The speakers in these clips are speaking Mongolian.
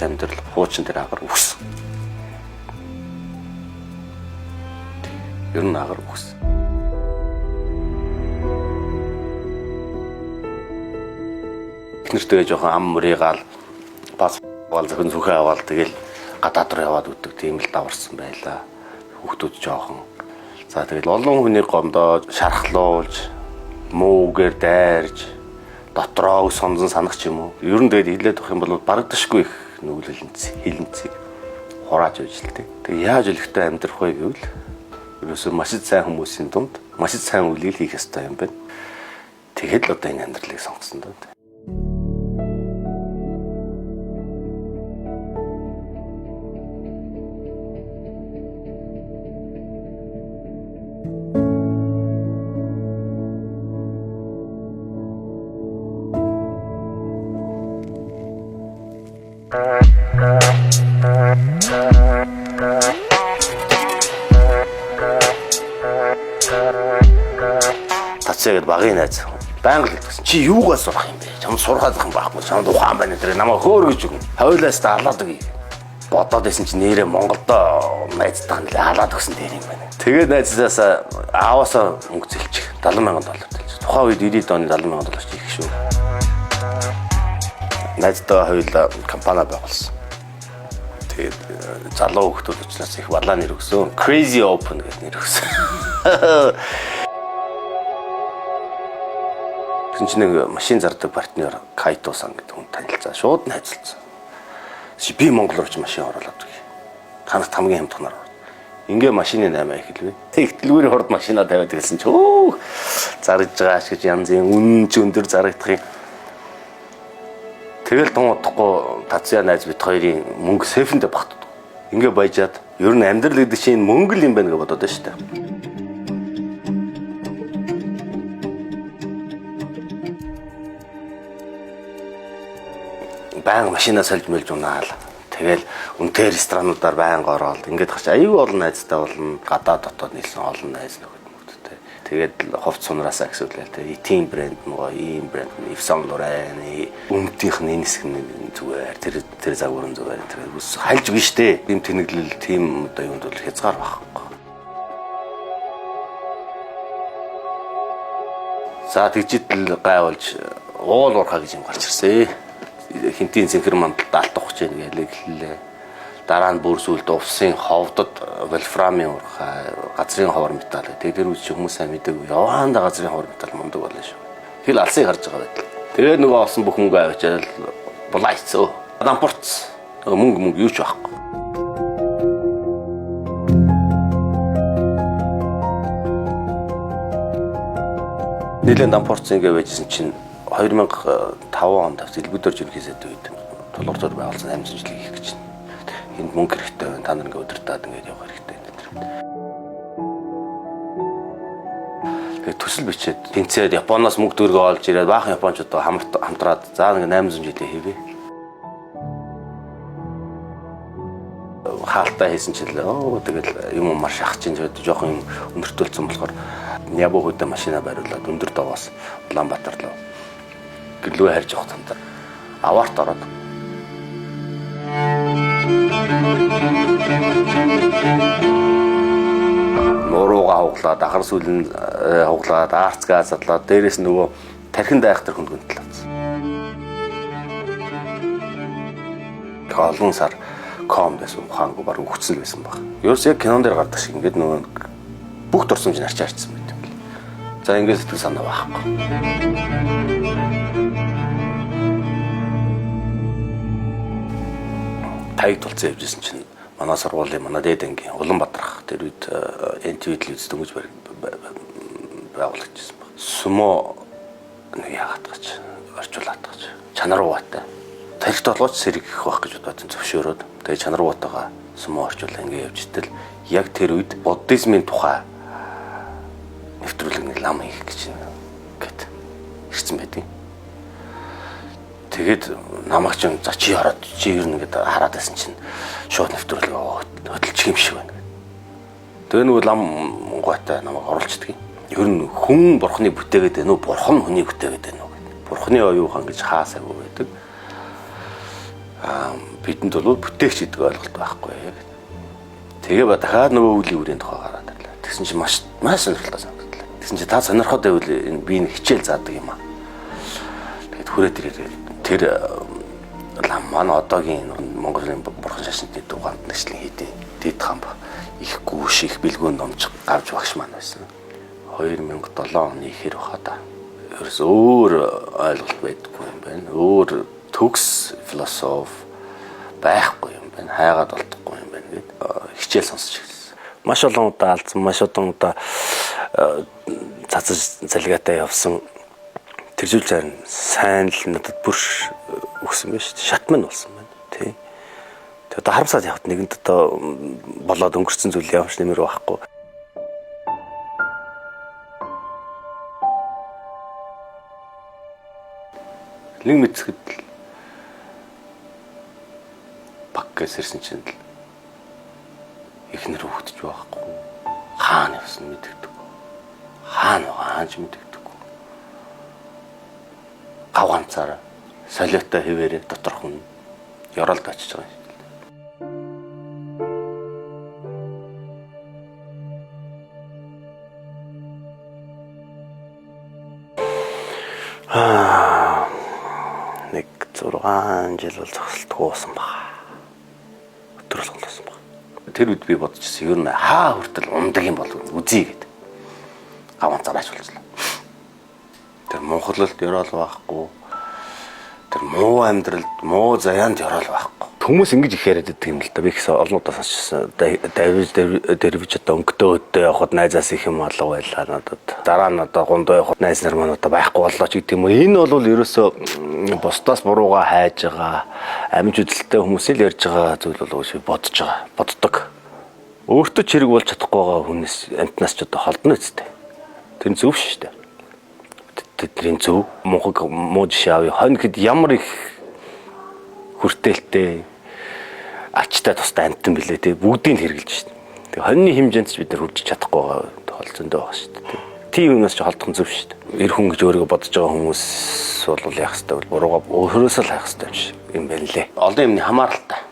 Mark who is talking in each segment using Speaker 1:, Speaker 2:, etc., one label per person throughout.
Speaker 1: амьдрал хуучин дээр агаар үхсэн. Ер нь агаар үхсэн. Эхнэртэйгээ жоохон ам мөрийгаал бас зөвхөн зүхээ аваад тэгэл гадаад руу яваад үтдэг тийм л даварсан байлаа. Хүүхдүүд жоохон. За тэгэл олон хүний гомдоо шархлуулж, муугээр дайрж, дотроо сонзон санах ч юм уу. Ер нь тэгээд хилээд авах юм бол барагдашгүй их нүглэлэнц, хилэнцийг хурааж ажилладаг. Тэгээ яаж өлегтэй амьдрах вэ гэвэл ерөөсөө маш сайн хүмүүсийн дунд маш сайн үлийг хийх ёстой юм байна. Тэгэхэд л одоо энэ амьдралыг сонгосон даа. Тацaaгаад багын найз байнга л гэсэн чи юугаар сурах юм бэ? Чамд сурах юм байхгүй. Чамд ухаан байна гэдэг намайг хөөр гэж өгнө. Хойлоос та алаад өгье. Бодоод байсан чи нэрээ Монголдо найзтайг нь алаад өгсөн дээр юм байна. Тэгээд найзаас ааваасаа мөнгө зэлчих $70,000 төлж. Тухайн үед 90 оны $70,000 ч их шүү. Найзтай хоёулаа компани байгуулсан. Тэгээд залуу хүмүүс учраас их балаа нэр өгсөн. Crazy Open гэдэг нэр өгсөн. Тэгсэн чинь нэг машин зардаг партнер Кайтосан гэдэг хүн танилцаа шууд найзалцсан. Би Монгол руу ч машин оруулаад өгье. Танах хамгийн хямдханаар. Ингээ машины 8 эхэлвэ. Тэгтэлгүүрийн хурд машинаа тавиад гэсэн чи зарж байгаа ашигч янзын үнэн ч өндөр зарагдах юм. Тэгэл тун удахгүй Тацаа найз бит хоёрын мөнгө сейфэндээ багтдаг. Ингээ баяжаад ер нь амьдрал гэдэг чинь мөнгө л юм байна гэж бодоод байна шүү дээ. Баян машинаа сольж мэлж унаал. Тэгэл үнэтэй ресторануудаар байнга ороод ингээд гарч аюу олон найзтай болно. Гадаа дотоод нийлсэн олон найз нөхөдтэй. Тэгээд ховц сунараасаа гэсүүлээ тэ. Team брэнд нөгөө ийм брэнд Yves Saint Laurent өмтийнх нь энэ хэсэг нь зүгээр тэр загварын зүгээр тэгээд ус хальж өгнө штэ. Ийм тэнэглэл тийм одоо юунд бол хязгаар байхгүй. За тэгжидэл гайвалж уул уурхаа гэж юм гарч ирсэн. Хинтийн цэнхэр мандалд алтах гэж хэлээ. Дараа нь бүр сүлд увсын ховдод вольфрамын уурхай, газрын ховор металл. Тэгээд тэр үуч хүмүүс сайн мэдээгүй. Яваанда газрын ховор металл мундаг болно шүү. Хэл алсыг харж байгаа байт. Тэгээд нөгөө олсон бүх мөнгө авчаал булайцсан. Дампурц. Мөнгө юу ч байхгүй. Нэлээд дампурцсан гэж байжсэн чинь 2005 онд Элбүдэр жиргэсэд үед тулгуур байгуулсан 8 жилийн хийх гэж байна. Энд мөнгө хэрэгтэй байна. Та нар ингээ өдөртөөд ингээ явах хэрэгтэй байна. Тэгээд төсөл бичээд тэнцээд Японоос мөнгө төгрөгөө олж ирээд баахан японочдоо хамтраад заа ингээ 800 жилийн хийвээ. Хаалтаа хийсэн чинь тэгэл юм маш шахах чинь жоохон юм өнөртөлцсөн болохоор Нябо хөдөө машина бариулаад өндөр довоос Улаанбаатар руу гэлөө харж явах танд аварт ороод нуруугаа хуглаад ахар сүлэн хуглаад арц газ задлаад дээрээс нөгөө тархинд айхтар хүнд гүнтлээ. Олон сар ком байсан ухаангүй баг өгцөн байсан баг. Ерөөс яг кинон дээр гардаг шиг ингээд нөгөө бүх дурсамж нь арчаарчсан байт юм бэл. За ингээд сэтгэл санаа байхгүй. Тайг тулцсан явжсэн чинь манай сургуулийн манай дээд ангийн Улаанбаатарх тэр үед NTV телевиз дөнгөж байгуулагдсан баг. Сумо нэг яагаад гэж орчуулаад гэж чанаруутай. Тарихт толгойч сэрэг их байх гэж бодсон зөвшөөрөөд тэгээ чанаруудтайгаа сумо орчуулаа ингэ явж итэл яг тэр үед буддизмын тухай нэвтрүүлэг нэг лам хийх гэж гээд ирсэн байдیں۔ Тэгээд намайг ч за чи хараад чи ер нь ингээд хараад байсан чинь шууд нэвтрүүлэг хөдөлчих юм шиг байна. Тэгээ нөгөө лам гойтой намайг оруулцдаг. Ер нь хүн бурхны бүтээгээд байна уу? Бурхан хүний бүтээгээд байна уу? Бурхны оюухан гэж хаасаагүй байдаг. бидэнд бол бүтээгч гэдэг ойлголт байхгүй. Тэгээ ба дахиад нөгөө үлийн үрийн тухай гараад ирлээ. Тэгсэн чинь маш сонирхолтой санагдлаа. Тэгсэн чинь та сонирхоод байвал энэ би нэг хичээл заадаг юм аа. Тэгээд хүрээд ирээд тэр лам манай одоогийн Монголын бурхан шашинтны дугаанд нэшлэн хийдэг дэд хамб их гүүш их бэлгүүн номж авч багш маань байсан. 2007 оны ихэр баха та. Ерөөс өөр ойлголт байдаггүй юм байна. Өөр төгс философи байхгүй юм байна. Хайгаад болдохгүй юм байна гэд хичээл сонсч ирсэн. Маш олон удаа алдсан, маш олон удаа цацаж залгаатай явсан. Тэр зүйл зарим сайн л надад бүрш өгсөн байна шүү дээ. Шатман болсон байна. Тий. Тэгээд одоо харамсаад явт нэгэнд одоо болоод өнгөрцөн зүйл явж нэмэр байхгүй. Нэг мэдсгэд баг гэсэрсэн чинь ихнэр хөвгдөж байхгүй. Хаана явсан мэддэг. Хаана хаанч мэддэг. Гавганцаараа солиотой хэвээрээ доторх хүн ёроолд очиж байгаа юм. Нэг 6 жил бол зогсолт гоосон баг. Өдрөл голсон баг. Тэр үед би бодчихсон ер нь хаа хүртэл ундаг юм бол үзье гэдэг. Гавганцаар ажуулсан. Тэр Монголд ёроол байхгүй. Тэр муу амьдралд муу заяанд ёроол байхгүй. Хүмүүс ингэж их яриад байдаг юм л да. Би ихс олнуудаа сонсчихсан. Дэрвж одоо өнгөтэй өдөө явахад найзаас их юм алга байлаа надад. Дараа нь одоо гондоо явахад найз нар маань одоо байхгүй боллоо ч гэдэг юм уу. Энэ бол ерөөсөө бусдаас буруугаа хайж байгаа, амж үзэлтэй хүмүүс л ярьж байгаа зүйл бол ууш бодож байгаа. Боддог. Өөртөө чирэг болж чадахгүй байгаа хүнээс амтнаас ч одоо холдно үстэй. Тэр зөв шүү дээ. Тэдний зөв мунхаг муу жишээ авъя. Хонь хэд ямар их хүртээлтэй ачтай тустай амтан билээ те бүгдийг хэрглэж шít. Тэг хоньны хэмжээнд ч бид нар хүрч чадахгүй байгаа толцондоо байгаа шít. Тийм юмнаас ч холдох зөв шít. Эр хүн гэж өөрийгөө бодож байгаа хүмүүс бол яах ёстой бол буруугаа өөрөөсөө л хайх ёстой юм байна лээ. Олон юмны хамааралтай.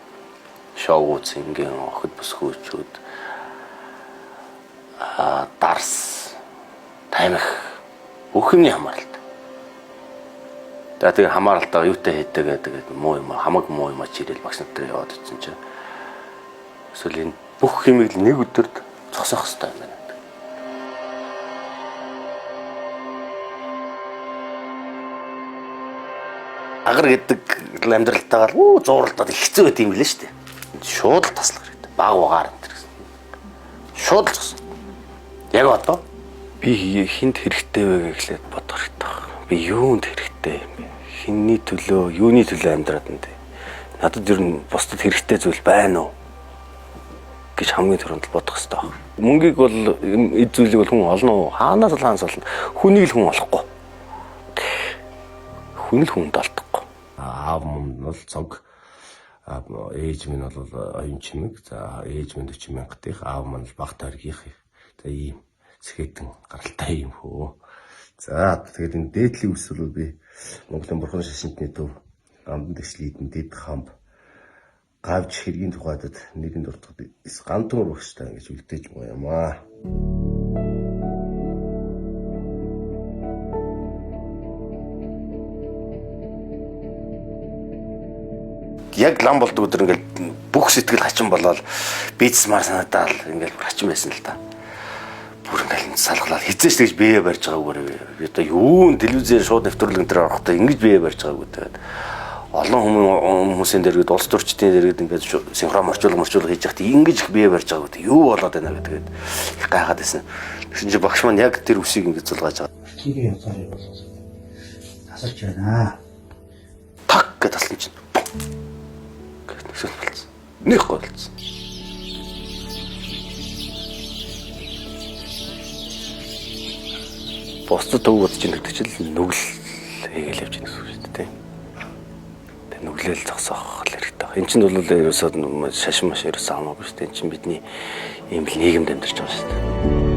Speaker 1: Шоу үз ингийн охид бүсгүүчүүд дарс таймх бүх юмны хамааралтай. Тэгээ хамааралтаа юутай хийдэг гэдэг муу юм хамаг муу юм чирэл багш нар яваад ирсэн чинь эсвэл энэ бүх юмыг нэг өдөрт зогсоох хэрэгтэй юм байна. Агар гэдэг амьдралтаагаар зууралдаад хэцүү байт юм лээ шүү дээ. Шууд л таслах хэрэгтэй. Баг угаар энэ гэсэн. Шууд л зогсон. Яг одоо би хинт хэрэгтэй вэ гэхлээр бодох хэрэгтэй байна. Би юунд хэрэгтэй юм бэ? Хинний төлөө, юуны төлөө амьдраад энэ. Надад ер нь бусдад хэрэгтэй зүйл байна уу гэж хамгийн түрүүнд бодох хэрэгтэй байна. Мөнгийг бол эд зүйлийг бол хүн олно уу? Хаанаас л хаанаас олно? Хүнийг л хүн олохгүй. Хүн л хүнд алдахгүй. Аав минь бол цог, ээж минь бол оюун чимэг, за ээж минь 40 мянгатих, аав минь баг таргих. За ийм сэхэтэн гаралтай юм хөө. За тэгээд энэ дээдлийн үсвэр бол би Монголын бурхан шашинтны төв амдан дэвшлийдэн дэд хамб гавж хэргийн тухайд нэгэнд дуртахад гантур багштай ингэж үлдээж байгаа юм аа. Яг лам болдог өдөр ингээл бүх сэтгэл хачин болоод бизнесмар санаадаа ингээл хачин байсан л та. Бүр ингээл салглаад хизээч тэгж бие барьж байгаагүй. Би одоо юу телевизээр шууд нэвтрүүлэг дээр орохдоо ингэж бие барьж байгаагүй тэгээд олон хүмүүсийн дэргэд улс төрчдийн дэргэд ингээд синхрон морчуулга хийж яхад ингэж их бие барьж байгаагүй. Юу болоод байна гэдэг их гайхаад байсан. Тэгсэн чинь багш маань яг тэр үсийг ингэж зулгааж байгаа.
Speaker 2: Тийг явцаар болов. Тасарч байна.
Speaker 1: Так гэж таслан чинь. Гэсэн болсон. Нэг голцсон. Бусдад төв бодож ин гэдэг чинь нүгэл хийгээл явж байгаа гэсэн үг шүү дээ. Тэг нүглэл зогсоох хэрэгтэй. Энд чинь бол ерөөсөө шашин маш ерөөсөө хамаагүй шүү дээ. Энд чинь бидний ийм л нийгэмд амьдарч байгаа шүү дээ.